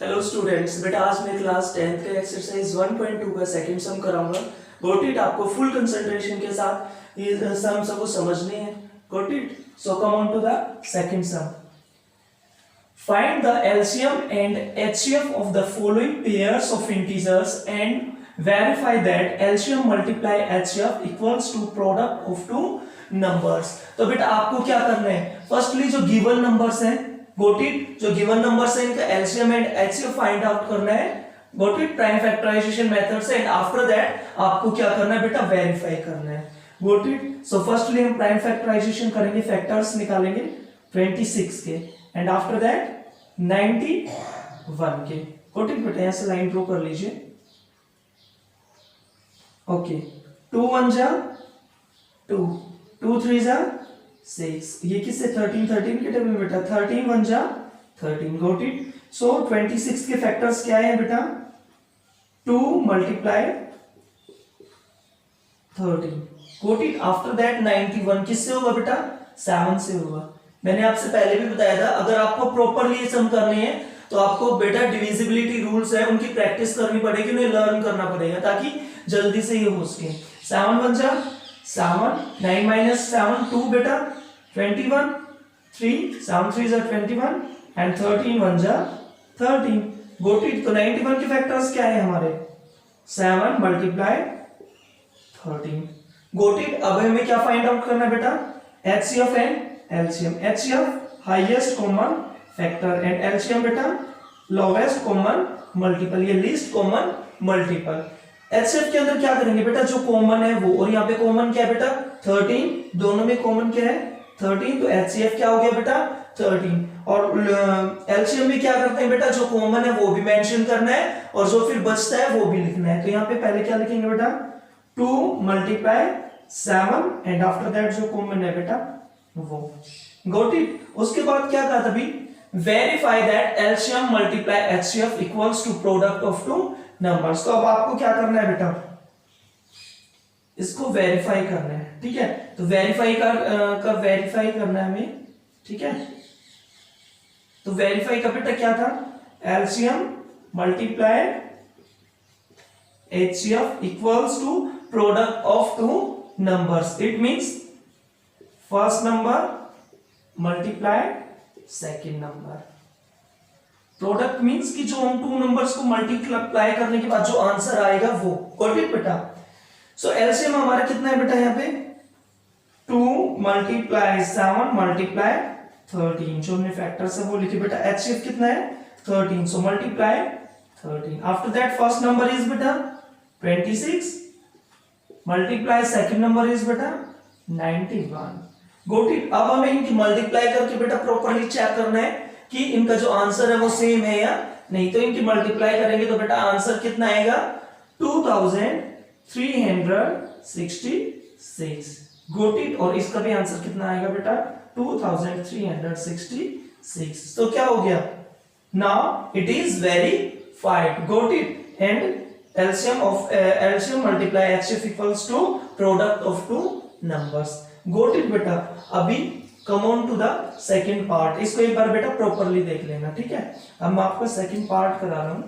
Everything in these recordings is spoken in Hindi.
हेलो स्टूडेंट्स, बेटा आज मैं क्लास 10th का एक्सरसाइज 1.2 का सेकंड सम कराऊंगा। Got it? आपको फुल कंसंट्रेशन के साथ ये सम सबको समझने हैं। Got it? So come on to the second sum. Find the LCM and HCF of the following pairs of integers and verify that LCM multiply HCF equals to product of two numbers. तो बेटा आपको क्या करना है, फर्स्टली जो गिवन नंबर्स हैं, गॉट इट, जो गिवन नंबर्स है इनका LCM and HCF find out करना है। Got it? Prime factorisation method से। एंड आफ्टर दैट आपको क्या करना है बेटा, वेरीफाई करना है। Got it? सो फर्स्टली हम प्राइम फैक्टराइजेशन करेंगे, फैक्टर्स निकालेंगे 26 के एंड आफ्टर दैट 91 के। गॉट इट बेटा? यहां से लाइन ड्रॉ कर लीजिए। ओके, 2 1 जा 2, 2 3 जा 6, ये किससे 13 के टेबल में बेटा, 13 1 जा 13। Got it? सो 26 के फैक्टर्स क्या है बेटा, 2 multiply 13। Got it? After that 91 किससे होगा बेटा, 7 से होगा। मैंने आपसे पहले भी बताया था, अगर आपको प्रॉपरली ये सम करने हैं तो आपको बेटा डिविजिबिलिटी रूल्स है उनकी प्रैक्टिस करनी पड़ेगी, उन्हें लर्न करना पड़ेगा ताकि जल्दी से ये हो सके। 7 1 जा 7, 9 minus 7 2 बेटा 21, 3 7 3 जा 21 एंड 13 1 जा 13। Got it? तो 91 के फैक्टर्स क्या है हमारे, 7 मल्टीप्लाई 13। Got it? अब हमें क्या फाइंड आउट करना है बेटा, HCF and LCM. HCF highest common factor and LCM बेटा लोवेस्ट कॉमन मल्टीपल, ये लीस्ट कॉमन मल्टीपल। एचसीएफ के अंदर क्या करेंगे बेटा, जो कॉमन है वो, और यहाँ पे कॉमन क्या है बेटा 13, दोनों में कॉमन क्या है 13, तो एचसीएफ क्या हो गया बेटा 13। और एलसीएम में क्या करते हैं बेटा, जो कॉमन है वो भी मेंशन करना है और जो फिर बचता है वो भी लिखना है। तो यहाँ पे पहले क्या लिखेंगे बेटा, 2 मल्टीप्लाई 7 एंड आफ्टर दैट जो कॉमन है बेटा वो। Got it? उसके बाद क्या कहा था अभी, verify that LCM multiply HCF equals to product of two numbers. तो अब आपको क्या करना है बेटा, इसको वेरीफाई करना है। ठीक है, तो वेरीफाई का वेरीफाई करना है हमें। ठीक है, तो वेरीफाई का बेटा क्या था, LCM multiply HCF equals to product of two numbers. It means first number multiply second number. Product means कि जो हम 2 नंबर्स को मल्टीप्लाई करने के बाद जो आंसर आएगा वो। गॉट इट बेटा? सो एलसीएम हमारा कितना है बेटा, यहाँ पे 2 मल्टीप्लाई 7 मल्टीप्लाई 13, जो हमने फैक्टर्स है वो लिखे बेटा। एचसीएफ कितना है 13, so multiply 13। After that first number is बेटा 26 मल्टीप्लाई सेकंड नंबर इज बेटा 91। Got it? अब हमें इनकी मल्टीप्लाई करके बेटा प्रॉपर्ली चेक करना है कि इनका जो आंसर है वो सेम है या नहीं। तो इनकी मल्टीप्लाई करेंगे तो बेटा आंसर कितना आएगा, 2366। Got it? और इसका भी आंसर कितना आएगा बेटा, 2366। तो क्या हो गया, now it is verified. Got it? And LCM multiply HCF equals to product of two numbers. Got it बेटा? अभी come on to the second part, इसको एक बार बेटा प्रॉपरली देख लेना। ठीक है, अब मैं आपको सेकेंड पार्ट करा रहा हूं।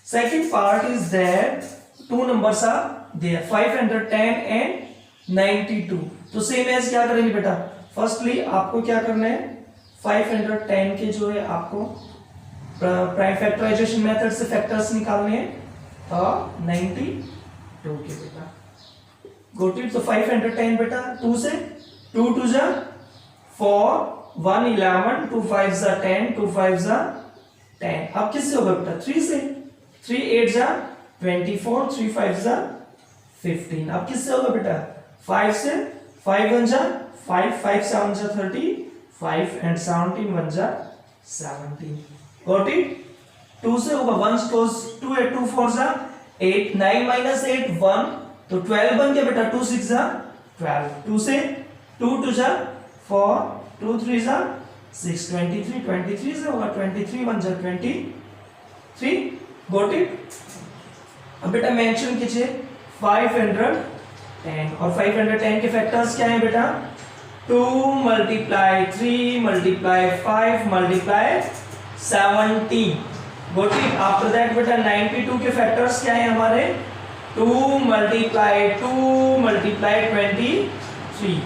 Second part is that 2 numbers are there, 510 and 92। तो सेम एज क्या करेंगे बेटा, फर्स्टली आपको क्या करना है, 510 के जो है आपको प्राइम फैक्टराइजेशन मेथड से फैक्टर्स निकालने हैं, 92 के बेटा। Got it? तो 510 बेटा 2 से 2 2 जा 4, 1 11, 2 5 जा 10, 2 5 जा 10। अब किससे होगा बेटा, 3 से, 3 8 जा 24, 3 5 जा 15। अब किससे होगा बेटा, 5 से, 5 1 जा 5, 5 7 जा 35 एंड 17 1 जा 17। Got it? 2 से होगा 1 close 2 8, 2 4 जा 8, 9 minus 8 1, तो 12 बन गया बेटा, 2 6 जा 12। 2 से 2 2 जा 4, 2 3 जा 6, 23 से होगा 23 1 जा 23। Got it? अब बेटा मेंशन कीजिए 510, और 510 के फैक्टर्स क्या है बेटा, 2 multiply 3 multiply 5 multiply 17। Got it. After that बेटा 92 के फैक्टर्स क्या है हमारे? 2 मल्टीप्लाई 23।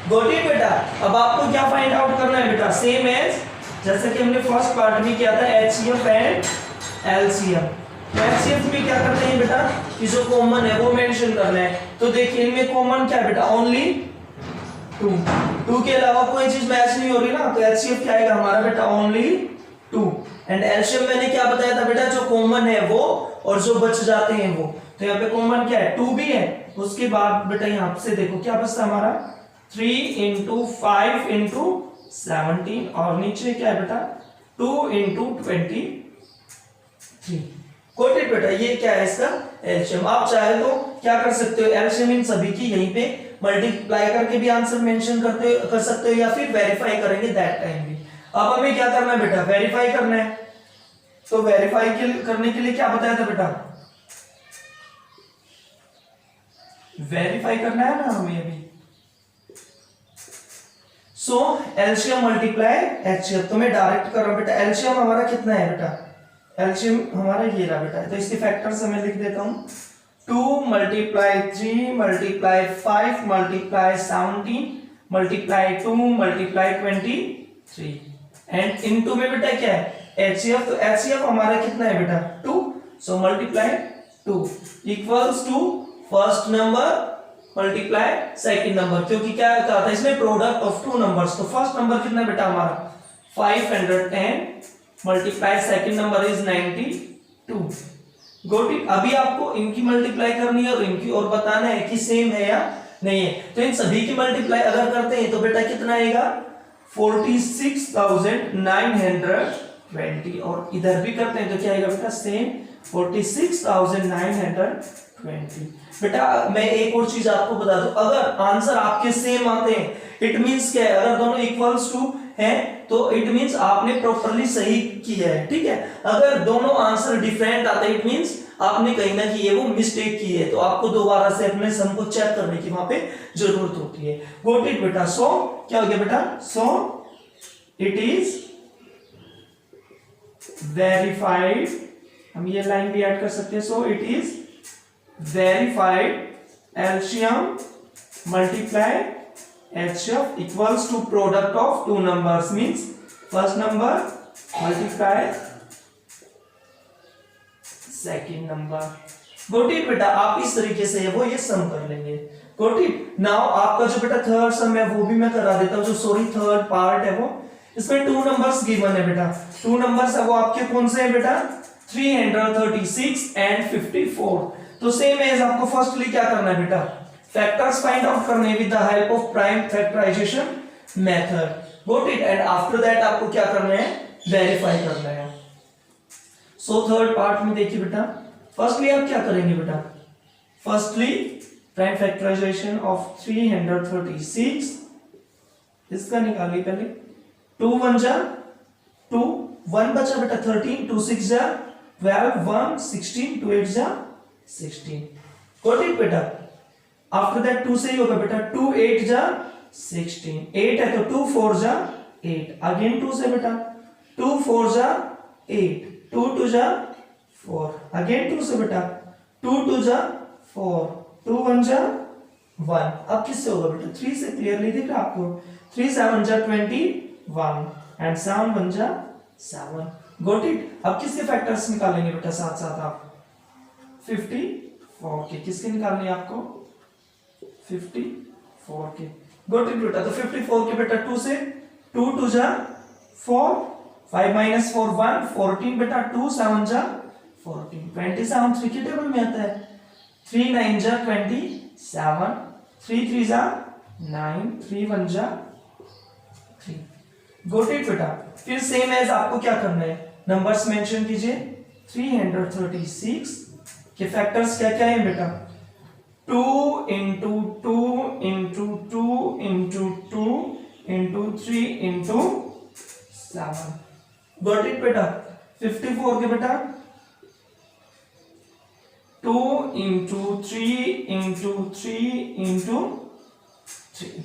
गोट इट बेटा। अब आपको क्या फाइंड आउट करना है बेटा? सेम एज जैसे कि हमने फर्स्ट पार्ट में किया था, HCF एंड LCM। HCF में क्या करते हैं बेटा कि जो कॉमन है वो मेंशन करना है। तो देखिए इनमें कॉमन क्या है बेटा? ओनली 2 के अलावा कोई चीज मैच नहीं हो रही ना, तो HCF क्या आएगा हमारा बेटा? ओनली 2। एंड LCM मैंने क्या बताया था बेटा? जो कॉमन है वो और जो बच जाते हैं वो। तो यहाँ पे कॉमन क्या है? 2 भी है। उसके बाद बेटा यहाँ से देखो क्या बचता हमारा? 3 इंटू 5 इंटू 17 और नीचे क्या है बेटा? 2 इंटू 23। कोटेड बेटा। ये क्या है इसका? एलसीएम। आप चाहे तो क्या कर सकते हो? एलसीएम इन सभी की यहीं पे मल्टीप्लाई करके भी आंसर मेंशन कर सकते हो या फिर वेरीफाई करेंगे दैट टाइम भी। अब हमें क्या करना है बेटा? वेरीफाई करना है। तो वेरीफाई करने के लिए क्या बताया था बेटा? वेरीफाई करना है ना हमें अभी। सो एलसीएम मल्टीप्लाई एचसीएफ। तो मैं डायरेक्ट कर रहा हूं बेटा। एलसीएम हमारा कितना है बेटा? एलसीएम हमारा ये रहा बेटा। तो इसके फैक्टर्स मैं लिख देता हूं। 2 multiply 3 multiply 5 multiply 17 multiply 2 multiply 23 and into में बेटा क्या है? एचसीएफ। तो एचसीएफ हमारा कितना है बेटा? 2। So multiply 2 equals to first number multiply second number, क्योंकि क्या कहा था इसमें? Product of 2 numbers. तो फर्स्ट नंबर कितना बेटा हमारा? 510 multiply second number is 92। Got it. अभी आपको इनकी मल्टीप्लाई करनी है और इनकी और बताना है कि सेम है या नहीं है। तो इन सभी की मल्टीप्लाई अगर करते हैं तो बेटा कितना आएगा? 46,920 और इधर भी करते हैं तो क्या आएगा बेटा? सेम 46,920। बेटा मैं एक और चीज आपको बता दूं, अगर आंसर आपके सेम आते हैं इट मींस क्या है? अगर दोनों इक्वल्स टू हैं तो इट मींस आपने प्रॉपर्ली सही किया है, ठीक है। अगर दोनों आंसर डिफरेंट आते हैं इट मींस आपने कहीं ना की है वो मिस्टेक की है, तो आपको दोबारा से अपने सम को चेक करने की वहां पे जरूरत होती है। गोट इट बेटा। सो क्या हो गया बेटा? So it is verified. हम ये लाइन भी ऐड कर सकते हैं। So it is verified LCM multiply HCF equals to product of 2 numbers, means first number multiply second number। Got it बेटा। आप इस तरीके से वो ये सम कर लेंगे। Got it. नाउ आपका जो बेटा थर्ड सम है वो भी मैं करा देता हूं। जो सॉरी थर्ड पार्ट है वो, इसमें 2 नंबर्स गिवन है बेटा। 2 नंबर्स है वो आपके कौन से हैं बेटा? 336 एंड 54। तो सेम एज आपको फर्स्टली क्या करना है बेटा? फैक्टर्स फाइंड आउट करने with the help of prime factorisation method. Got it. And after that आपको क्या करना है? वेरीफाई करना है। सो थर्ड पार्ट में देखिए बेटा, फर्स्टली आप क्या करेंगे बेटा? फर्स्टली प्राइम फैक्टराइजेशन ऑफ 336 इसका निकालिए पहले। 2 1 जा 2 1 बचा बेटा 13, 2 6 जा 12, 1 16, 2 8 जा 16। गॉट इट बेटा। आफ्टर दैट 2 से ही होगा बेटा। 2 8 जा 16, 8 है तो 2 4 जा 8, अगेन 2 से बेटा 2 4 जा 8, 2 2 जा 4, अगेन 2 से बेटा 2 2 जा 4, 2 1 जा 1। अब किससे होगा बेटा? 3 से। क्लियरली दिख रहा आपको? 3 7 जा 21 एंड 7 1 जा 7। Got it. अब किसके फैक्टर्स निकालेंगे बेटा साथ साथ आप? 54 के। किसके निकालने आपको? 54 के। गॉट इट बेटा। तो 54 के बेटा 2 से 2 2 जा 4, 5 minus 4 1, 14 बेटा 2 7 जा 14, 27 3 के टेबल में आता है। 3 9 जा 27, 3 3 जा 9, 3 1 जा 3। गॉट इट बेटा। फिर सेम एज आपको क्या करना है? नंबर्स मेंशन कीजिए। 336 के फैक्टर्स क्या क्या है बेटा? 2 into 2 into 2 into 2 into 3 into 7। Got it बेटा। 54 के बेटा 2 into 3 into 3 into 3।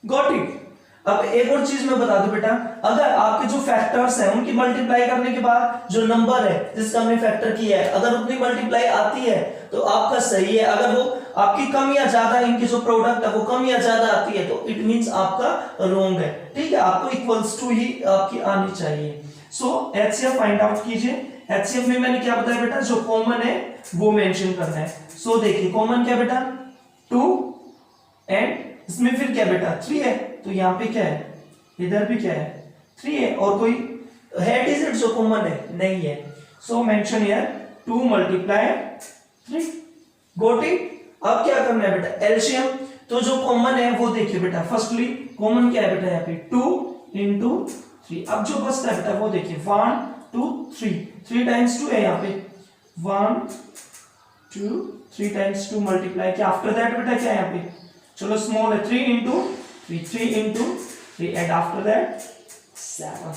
Got it. अब एक और चीज मैं बता दूं बेटा, अगर आपके जो फैक्टर्स हैं उनकी मल्टीप्लाई करने के बाद जो नंबर है जिसका हमने फैक्टर किया है, अगर उतनी मल्टीप्लाई आती है तो आपका सही है, अगर वो आपकी कम या ज्यादा, इनकी जो प्रोडक्ट है वो कम या ज्यादा आती है तो इट मींस आपका रॉन्ग है। ठीक है, आपको इक्वल्स टू ही आपकी आनी चाहिए। सो एचसीएफ फाइंड आउट कीजिए। एचसीएफ में मैंने क्या बताया बेटा, जो कॉमन है वो मेंशन करना है। सो देखिए कॉमन क्या बेटा 2 एंड इसमें फिर क्या बेटा 3 है, तो यहाँ पे क्या है, इधर भी क्या है 3 है, और कोई है डिजिट जो कॉमन है नहीं है। So mention here 2 multiply 3। Got it. अब क्या करना है बेटा एलसीएम, तो जो कॉमन है वो देखिए बेटा, फर्स्टली कॉमन क्या है बेटा यहाँ पे 2 into 3। अब जो बचता है बेटा वो देखिए 1 2 3, 3 times 2 है यहाँ पे 1 2 3 times 2 मल्टीप्लाई क्या आफ्टर दैट बेटा क्या है यहाँ पे, चलो स्मॉल है 3 into 3, 3 into 3 and after that 7।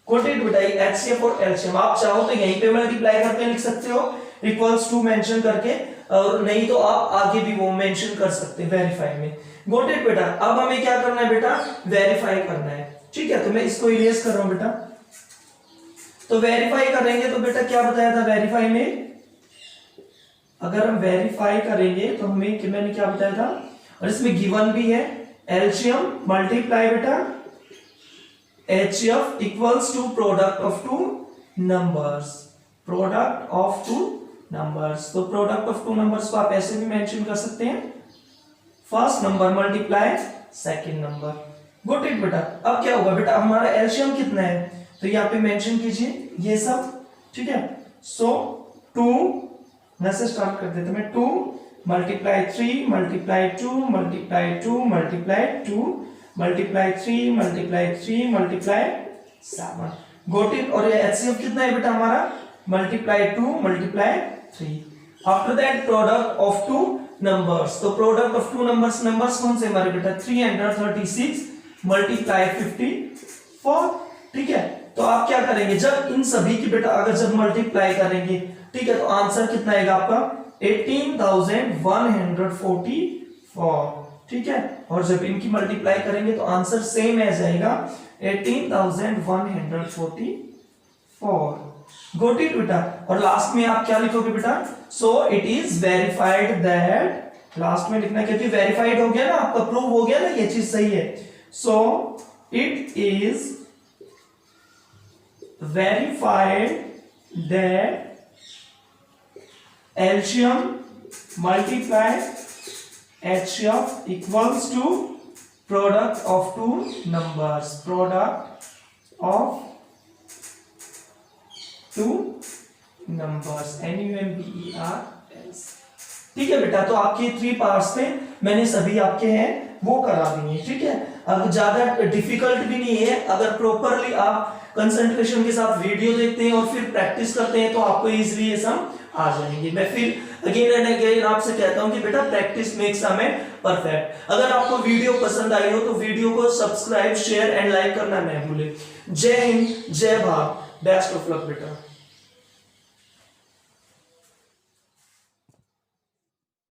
Coated बेटा ये एचसीएफ और एलसीएम, आप चाहो तो यहीं पे मल्टीप्लाई करके लिख सकते हो इक्वल्स टू मेंशन करके, और नहीं तो आप आगे भी वो मेंशन कर सकते हैं वेरीफाई में। गोटेड बेटा अब हमें क्या करना है बेटा, वेरीफाई करना है। ठीक है, तो मैं इसको इरेज कर रहा हूं बेटा। तो वेरीफाई करेंगे तो बेटा क्या बताया था वेरीफाई में, अगर हम वेरीफाई करेंगे तो हमें मैंने क्या बताया था, और इसमें गिवन भी है एलसीएम मल्टीप्लाई बेटा HCF equals to product of two numbers, product of two numbers. तो प्रोडक्ट ऑफ टू नंबर्स को आप ऐसे भी मेंशन कर सकते हैं, first number multiply second number. Good it बेटा। अब क्या होगा बेटा, हमारा एलसीएम कितना है तो यहाँ पे मेंशन कीजिए ये सब। ठीक है, सो 2 वैसे स्टार्ट कर देते मैं 2 multiply 3 multiply 2 multiply 2 multiply 2 multiply 3 multiply 3 multiply 7। Got it. और ये एचसीएफ कितना है बेटा हमारा, multiply 2 multiply 3। After that product of two numbers, तो product of two numbers, numbers कौन से हमारे बेटा 336 मल्टीप्लाई 54। ठीक है, तो आप क्या करेंगे जब इन सभी की बेटा अगर जब मल्टीप्लाई करेंगे, ठीक है, तो आंसर कितना आएगा आपका 18,144। ठीक है, और जब इनकी मल्टीप्लाई करेंगे तो आंसर सेम आ जाएगा 18,144। गोट इट बेटा। और लास्ट में आप क्या लिखोगे बेटा, so it is verified that, last में लिखना क्योंकि वेरीफाइड हो गया ना आपका, प्रूव हो गया ना ये चीज सही है। So it is verified that LCM multiply HCF equals to product of two numbers, product of two numbers, NUMBERS। ठीक है बेटा, तो आपके 3 पार्ट्स थे, मैंने सभी आपके हैं वो करा दिए। ठीक है, अब ज्यादा डिफिकल्ट भी नहीं है, अगर प्रॉपरली आप कंसंट्रेशन के साथ वीडियो देखते हैं और फिर प्रैक्टिस करते हैं तो आपको इजीली ये सम आ जाएंगे। मैं फिर अगेन एंड अगेन आपसे कहता हूं कि बेटा practice makes a man perfect. अगर आपको वीडियो पसंद आई हो तो वीडियो को सब्सक्राइब शेयर एंड लाइक करना ना भूलें। जय हिंद, जय भारत, बेस्ट ऑफ लक बेटा।